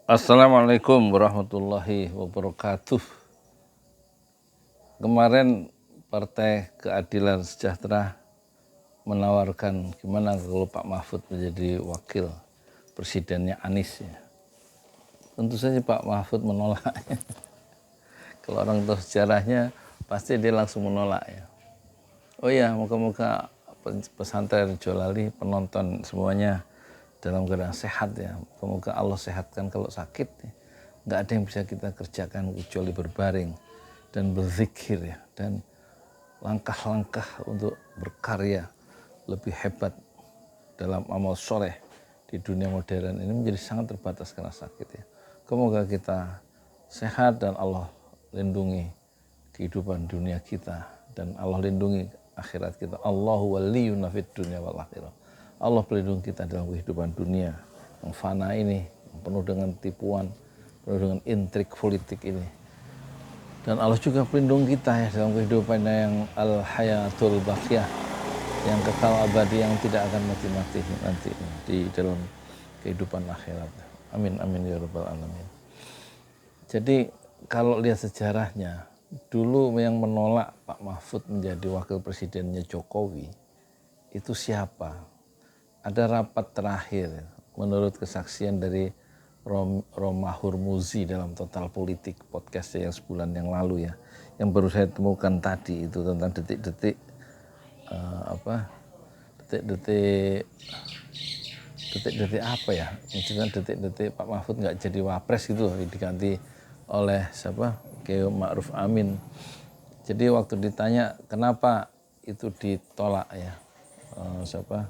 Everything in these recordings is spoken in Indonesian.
Assalamualaikum warahmatullahi wabarakatuh. Kemarin Partai Keadilan Sejahtera menawarkan gimana kalau Pak Mahfud menjadi wakil presidennya Anies ya. Tentu saja Pak Mahfud menolak. Kalau orang tahu sejarahnya pasti dia langsung menolak ya. Oh iya, moga-moga pesantren Jolali penonton semuanya dalam keadaan sehat ya. Moga Allah sehatkan kalau sakit ya. Nggak ada yang bisa kita kerjakan kecuali berbaring dan berzikir ya, dan langkah-langkah untuk berkarya lebih hebat dalam amal soleh di dunia modern ini menjadi sangat terbatas karena sakit ya. Semoga kita sehat dan Allah lindungi kehidupan dunia kita dan Allah lindungi akhirat kita. Allahu waliyuna fid dunya wal akhirah. Allah pelindung kita dalam kehidupan dunia yang fana ini, yang penuh dengan tipuan, penuh dengan intrik politik ini. Dan Allah juga pelindung kita ya dalam kehidupan yang al-hayatul baqiyah, yang kekal abadi, yang tidak akan mati-mati nanti di dalam kehidupan akhirat. Amin amin ya rabbal alamin. Jadi kalau lihat sejarahnya, dulu yang menolak Pak Mahfud menjadi wakil presidennya Jokowi itu siapa? Ada rapat terakhir menurut kesaksian dari Roma Hurmuzi dalam Total Politik podcast yang sebulan yang lalu ya, yang baru saya temukan tadi itu tentang detik-detik detik-detik apa ya, maksudnya detik-detik Pak Mahfud nggak jadi wapres gitu, diganti oleh siapa, Kiai Ma'ruf Amin. Jadi waktu ditanya kenapa itu ditolak ya, siapa,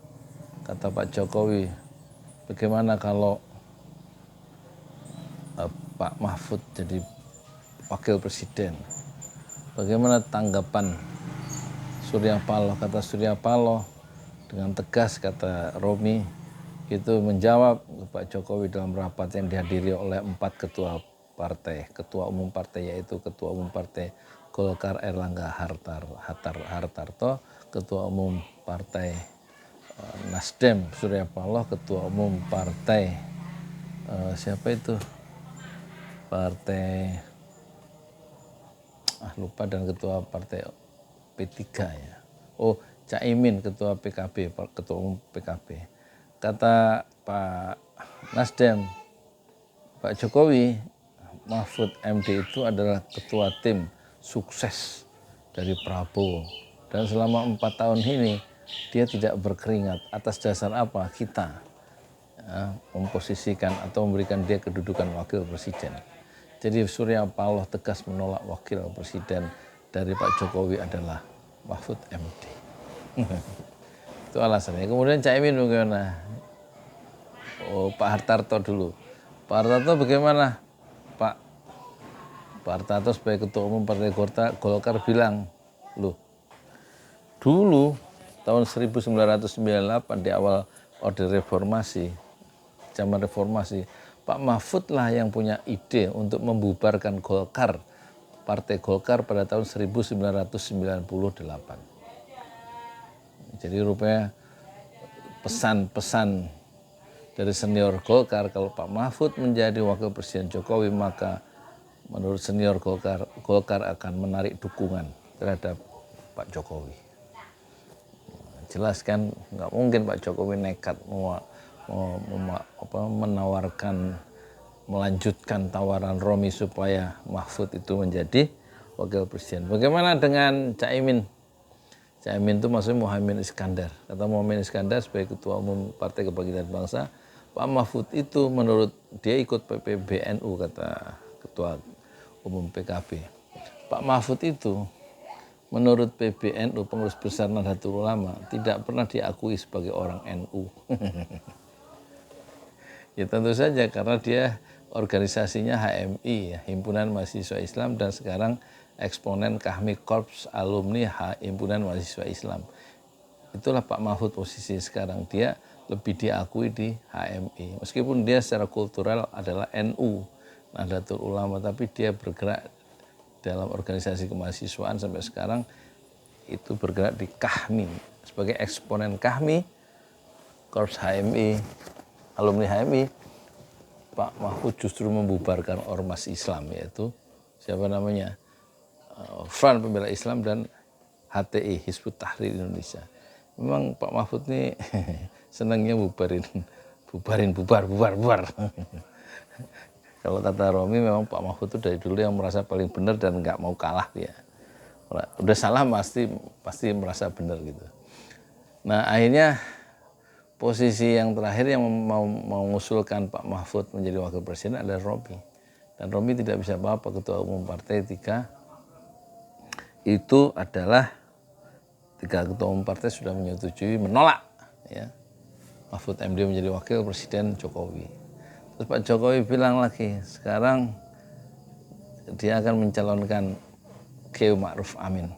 kata Pak Jokowi, bagaimana kalau Pak Mahfud jadi wakil presiden, bagaimana tanggapan Surya Paloh? Kata Surya Paloh dengan tegas, kata Romi itu menjawab Pak Jokowi dalam rapat yang dihadiri oleh 4 ketua partai, ketua umum partai, yaitu ketua umum partai Golkar Erlangga Hartarto, ketua umum partai Nasdem Surya Paloh, ketua umum partai siapa itu, partai lupa, dan ketua partai P3 ya. Oh, Caimin ketua PKB, ketua umum PKB. Kata Pak Nasdem, Pak Jokowi, Mahfud MD itu adalah ketua tim sukses dari Prabowo. Dan selama 4 tahun ini dia tidak berkeringat. Atas dasar apa kita memposisikan atau memberikan dia kedudukan wakil presiden? Jadi Surya Paloh tegas menolak wakil presiden dari Pak Jokowi adalah Mahfud MD. Itu alasannya. Kemudian Caimin bagaimana? Oh, Pak Hartarto dulu. Pak Hartarto bagaimana? Pak Hartarto sebagai ketua umum Partai Golkar bilang, loh, dulu tahun 1998 di awal Orde Reformasi, zaman reformasi, Pak Mahfud lah yang punya ide untuk membubarkan Golkar, Partai Golkar pada tahun 1998. Jadi rupanya pesan-pesan dari senior Golkar, kalau Pak Mahfud menjadi wakil presiden Jokowi, maka menurut senior Golkar akan menarik dukungan terhadap Pak Jokowi. Jelas kan nggak mungkin Pak Jokowi nekat menawarkan, melanjutkan tawaran Romi supaya Mahfud itu menjadi wakil presiden. Bagaimana dengan Caimin? Caimin itu maksudnya Muhaimin Iskandar. Kata Muhaimin Iskandar sebagai ketua umum Partai Kebangkitan Bangsa, Pak Mahfud itu menurut dia ikut PPBNU, kata ketua umum PKB. Pak Mahfud itu menurut PBNU, Pengurus Besar Nahdlatul Ulama, tidak pernah diakui sebagai orang NU. Ya tentu saja karena dia organisasinya HMI ya, Himpunan Mahasiswa Islam, dan sekarang eksponen Kahmi Korps Alumni Himpunan Mahasiswa Islam. Itulah Pak Mahfud posisi sekarang, dia lebih diakui di HMI. Meskipun dia secara kultural adalah NU, Nahdlatul Ulama, tapi dia bergerak dalam organisasi kemahasiswaan sampai sekarang itu bergerak di Kahmi sebagai eksponen Kahmi, Korps HMI, alumni HMI. Pak Mahfud justru membubarkan ormas Islam, yaitu siapa namanya, Front Pembela Islam dan HTI, Hizbut Tahrir Indonesia. Memang Pak Mahfud ini senangnya bubar. Kalau kata Romi, memang Pak Mahfud itu dari dulu yang merasa paling benar dan nggak mau kalah dia. Udah salah pasti merasa benar gitu. Nah akhirnya posisi yang terakhir yang mau mengusulkan Pak Mahfud menjadi wakil presiden adalah Romi. Dan Romi tidak bisa apa-apa, ketua umum partai itu adalah tiga ketua umum partai sudah menyetujui menolak ya Mahfud MD menjadi wakil presiden Jokowi. Terus Pak Jokowi bilang lagi, sekarang dia akan mencalonkan Kiai Ma'ruf Amin.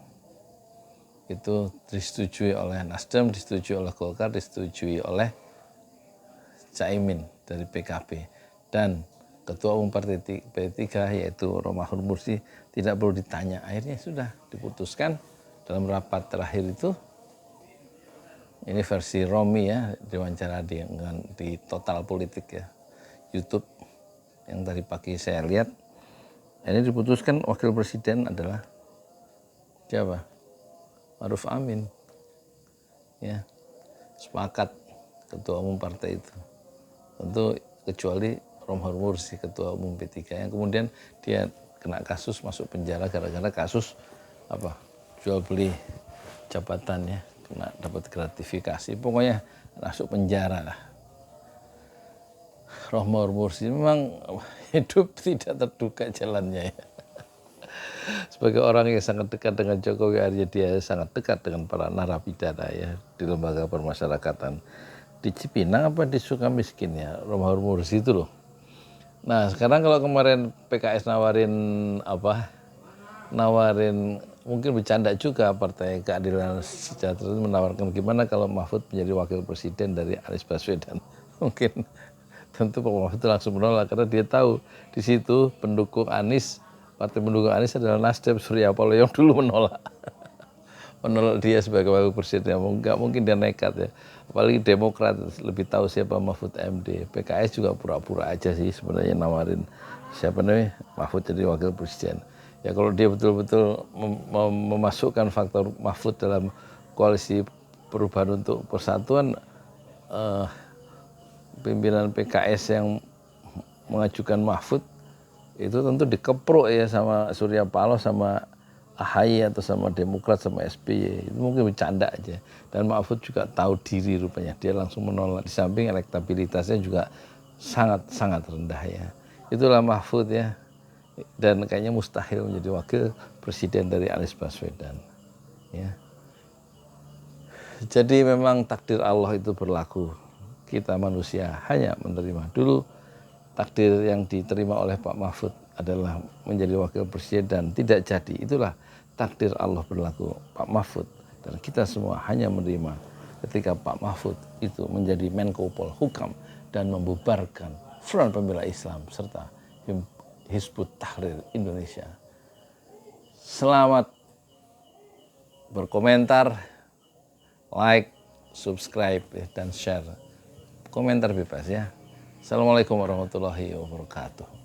Itu disetujui oleh Nasdem, disetujui oleh Golkar, disetujui oleh Caimin dari PKB. Dan ketua umum partai P3 yaitu Romahur Mursi tidak perlu ditanya. Akhirnya sudah diputuskan dalam rapat terakhir itu. Ini versi Romi ya, diwawancara di Total Politik ya, YouTube yang tadi pagi saya lihat. Ini diputuskan wakil presiden adalah siapa? Ma'ruf Amin. Ya, sepakat ketua umum partai itu. Tentu kecuali Romahur Mursi, ketua umum P3 yang kemudian dia kena kasus masuk penjara gara-gara kasus apa? Jual beli jabatan ya. Kena dapat gratifikasi, pokoknya masuk penjara lah. Romahur Mursi memang hidup tidak terduga jalannya ya. Sebagai orang yang sangat dekat dengan Jokowi, artinya dia sangat dekat dengan para narapidana ya di lembaga permasyarakatan. Di Cipinang apa di Sukamiskin ya, Romahur Mursi itu loh. Nah sekarang kalau kemarin PKS nawarin mungkin bercanda juga, Partai Keadilan Sejahtera menawarkan gimana kalau Mahfud menjadi wakil presiden dari Anies Baswedan. Mungkin tentu Pak Mahfud langsung menolak karena dia tahu di situ pendukung Anies, partai pendukung Anies adalah Nasdem, Surya Paloh yang dulu menolak dia sebagai wakil presiden. Nggak mungkin dia nekat ya. Apalagi Demokrat lebih tahu siapa Mahfud MD. PKS juga pura-pura aja sih sebenarnya nawarin siapa namanya Mahfud jadi wakil presiden. Ya kalau dia betul-betul memasukkan faktor Mahfud dalam koalisi perubahan untuk persatuan, pimpinan PKS yang mengajukan Mahfud itu tentu dikepruk ya sama Surya Paloh, sama AHY atau sama Demokrat, sama SBY. Itu mungkin bercanda aja. Dan Mahfud juga tahu diri rupanya, dia langsung menolak. Di samping elektabilitasnya juga sangat rendah ya. Itulah Mahfud ya. Dan kayaknya mustahil menjadi wakil presiden dari Anies Baswedan ya. Jadi memang takdir Allah itu berlaku, kita manusia hanya menerima. Dulu takdir yang diterima oleh Pak Mahfud adalah menjadi wakil presiden dan tidak jadi. Itulah takdir Allah berlaku, Pak Mahfud dan kita semua hanya menerima ketika Pak Mahfud itu menjadi Menko Polhukam dan membubarkan Front Pembela Islam serta Hizbut Tahrir Indonesia. Selamat berkomentar, like, subscribe, dan share. Komentar bebas ya. Assalamualaikum warahmatullahi wabarakatuh.